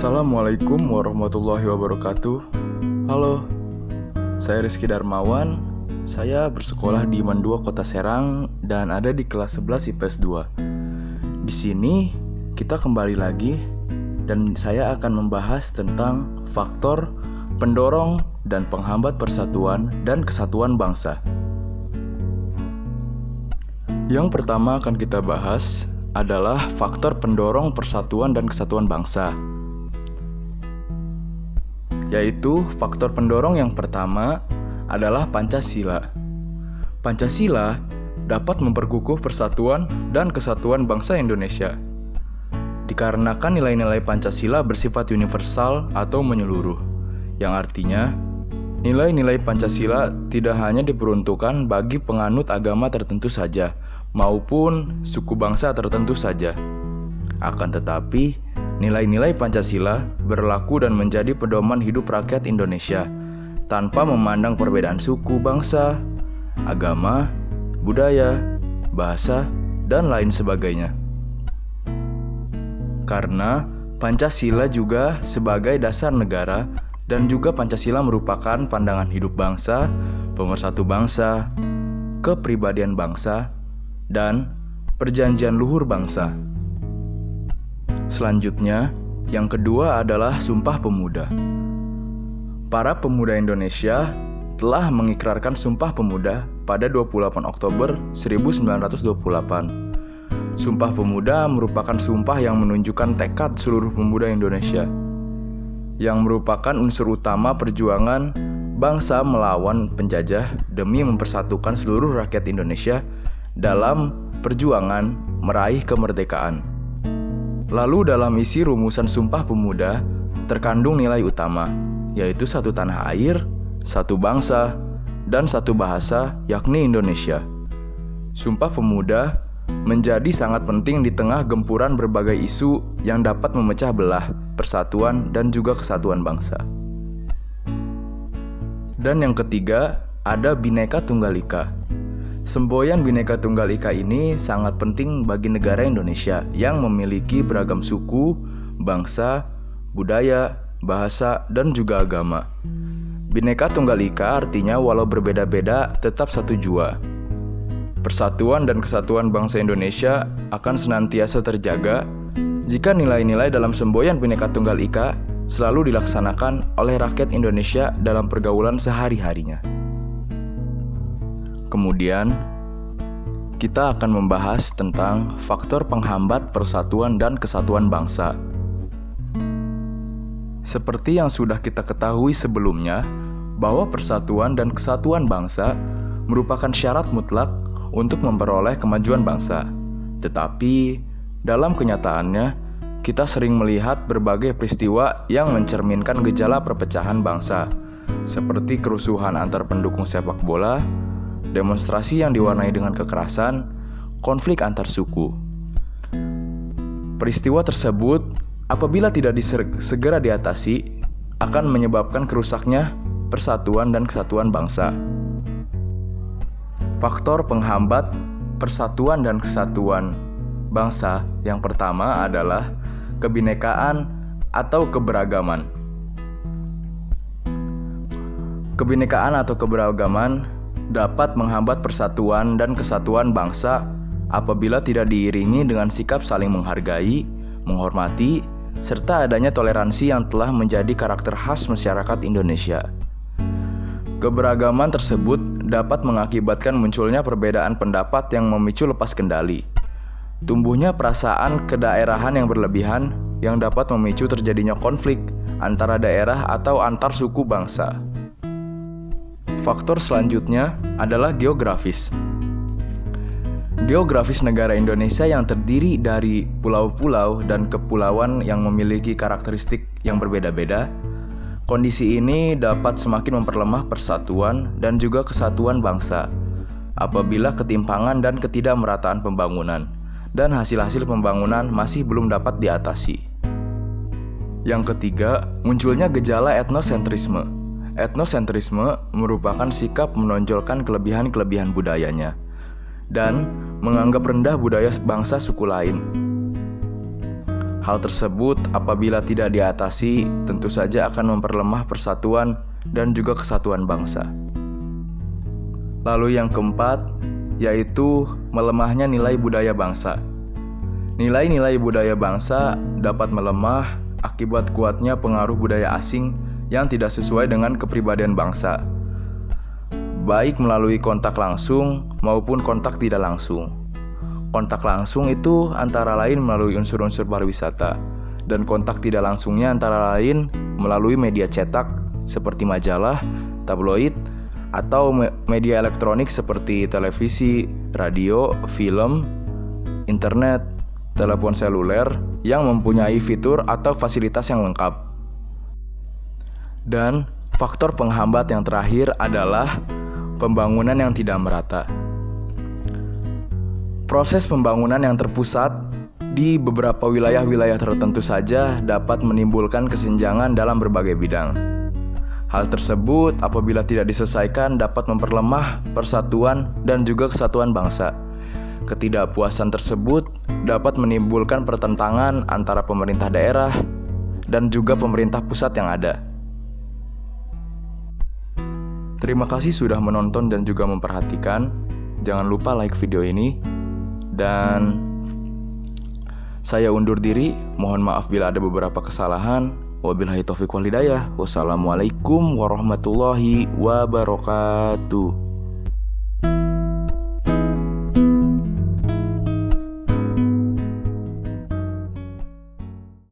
Assalamualaikum warahmatullahi wabarakatuh. Halo, saya Rizky Darmawan. Saya bersekolah di IMAN 2 Kota Serang dan ada di kelas 11 IPS 2. Di sini kita kembali lagi dan saya akan membahas tentang faktor pendorong dan penghambat persatuan dan kesatuan bangsa. Yang pertama akan kita bahas adalah faktor pendorong persatuan dan kesatuan bangsa, yaitu faktor pendorong yang pertama adalah Pancasila. Pancasila dapat memperkukuh persatuan dan kesatuan bangsa Indonesia, dikarenakan nilai-nilai Pancasila bersifat universal atau menyeluruh, yang artinya nilai-nilai Pancasila tidak hanya diperuntukkan bagi penganut agama tertentu saja, maupun suku bangsa tertentu saja. Akan tetapi, nilai-nilai Pancasila berlaku dan menjadi pedoman hidup rakyat Indonesia, tanpa memandang perbedaan suku, bangsa, agama, budaya, bahasa, dan lain sebagainya. Karena Pancasila juga sebagai dasar negara, dan juga Pancasila merupakan pandangan hidup bangsa, pemersatu bangsa, kepribadian bangsa, dan perjanjian luhur bangsa. Selanjutnya, yang kedua adalah Sumpah Pemuda. Para pemuda Indonesia telah mengikrarkan Sumpah Pemuda pada 28 Oktober 1928. Sumpah Pemuda merupakan sumpah yang menunjukkan tekad seluruh pemuda Indonesia, yang merupakan unsur utama perjuangan bangsa melawan penjajah demi mempersatukan seluruh rakyat Indonesia dalam perjuangan meraih kemerdekaan. Lalu dalam isi rumusan Sumpah Pemuda terkandung nilai utama, yaitu satu tanah air, satu bangsa, dan satu bahasa, yakni Indonesia. Sumpah Pemuda menjadi sangat penting di tengah gempuran berbagai isu yang dapat memecah belah persatuan dan juga kesatuan bangsa. Dan yang ketiga ada Bhinneka Tunggal Ika. Semboyan Bhinneka Tunggal Ika ini sangat penting bagi negara Indonesia yang memiliki beragam suku, bangsa, budaya, bahasa, dan juga agama. Bhinneka Tunggal Ika artinya walau berbeda-beda tetap satu jua. Persatuan dan kesatuan bangsa Indonesia akan senantiasa terjaga jika nilai-nilai dalam semboyan Bhinneka Tunggal Ika selalu dilaksanakan oleh rakyat Indonesia dalam pergaulan sehari-harinya. Kemudian, kita akan membahas tentang faktor penghambat persatuan dan kesatuan bangsa. Seperti yang sudah kita ketahui sebelumnya, bahwa persatuan dan kesatuan bangsa merupakan syarat mutlak untuk memperoleh kemajuan bangsa. Tetapi, dalam kenyataannya, kita sering melihat berbagai peristiwa yang mencerminkan gejala perpecahan bangsa, seperti kerusuhan antar pendukung sepak bola, demonstrasi yang diwarnai dengan kekerasan, konflik antar suku. Peristiwa tersebut, apabila tidak segera diatasi, akan menyebabkan kerusaknya persatuan dan kesatuan bangsa. Faktor penghambat persatuan dan kesatuan bangsa yang pertama adalah kebinekaan atau keberagaman. Kebinekaan atau keberagaman dapat menghambat persatuan dan kesatuan bangsa apabila tidak diiringi dengan sikap saling menghargai, menghormati, serta adanya toleransi yang telah menjadi karakter khas masyarakat Indonesia. Keberagaman tersebut dapat mengakibatkan munculnya perbedaan pendapat yang memicu lepas kendali, tumbuhnya perasaan kedaerahan yang berlebihan yang dapat memicu terjadinya konflik antara daerah atau antar suku bangsa. Faktor selanjutnya adalah geografis. Geografis negara Indonesia yang terdiri dari pulau-pulau dan kepulauan yang memiliki karakteristik yang berbeda-beda. Kondisi ini dapat semakin memperlemah persatuan dan juga kesatuan bangsa apabila ketimpangan dan ketidakmerataan pembangunan dan hasil-hasil pembangunan masih belum dapat diatasi. Yang ketiga, munculnya gejala etnosentrisme. Etnosentrisme merupakan sikap menonjolkan kelebihan-kelebihan budayanya dan menganggap rendah budaya bangsa suku lain. Hal tersebut apabila tidak diatasi tentu saja akan memperlemah persatuan dan juga kesatuan bangsa. Lalu yang keempat, yaitu melemahnya nilai budaya bangsa. Nilai-nilai budaya bangsa dapat melemah akibat kuatnya pengaruh budaya asing yang tidak sesuai dengan kepribadian bangsa, baik melalui kontak langsung maupun kontak tidak langsung. Kontak langsung itu antara lain melalui unsur-unsur pariwisata, dan kontak tidak langsungnya antara lain melalui media cetak seperti majalah, tabloid, atau media elektronik seperti televisi, radio, film, internet, telepon seluler yang mempunyai fitur atau fasilitas yang lengkap. Dan faktor penghambat yang terakhir adalah pembangunan yang tidak merata. Proses pembangunan yang terpusat di beberapa wilayah-wilayah tertentu saja dapat menimbulkan kesenjangan dalam berbagai bidang. Hal tersebut apabila tidak diselesaikan dapat memperlemah persatuan dan juga kesatuan bangsa. Ketidakpuasan tersebut dapat menimbulkan pertentangan antara pemerintah daerah dan juga pemerintah pusat yang ada. Terima kasih sudah menonton dan juga memperhatikan. Jangan lupa like video ini. Dan saya undur diri. Mohon maaf bila ada beberapa kesalahan. Wabillahi taufiq wal hidayah. Wassalamualaikum warahmatullahi wabarakatuh.